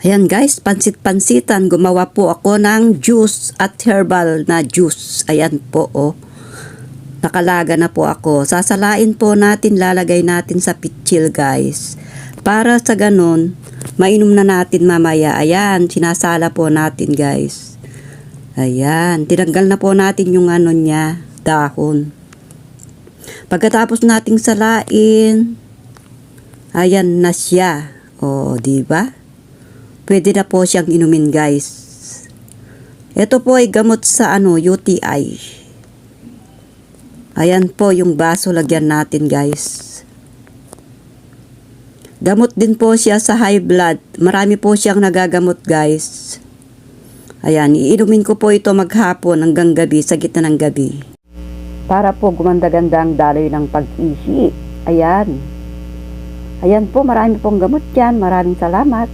Ayan guys, pansit-pansitan. Gumawa po ako ng juice at herbal na juice. Ayan po oh. Nakalaga na po ako. Sasalain po natin, lalagay natin sa pitchil guys. Para sa ganun, mainom na natin mamaya. Ayan, sinasala po natin guys. Ayan, tinanggal na po natin yung ano niya, dahon. Pagkatapos nating salain, ayan na siya. O, di ba? Pwede na po siyang inumin guys. Ito po ay gamot sa UTI. Ayan po yung baso, lagyan natin guys. Gamot din po siya sa high blood. Marami po siyang nagagamot guys. Ayan, iinumin ko po ito maghapon hanggang gabi, sa gitna ng gabi. Para po gumanda-ganda ang daloy ng pag-ihi. Ayan. Ayan po, marami pong gamot yan. Maraming salamat.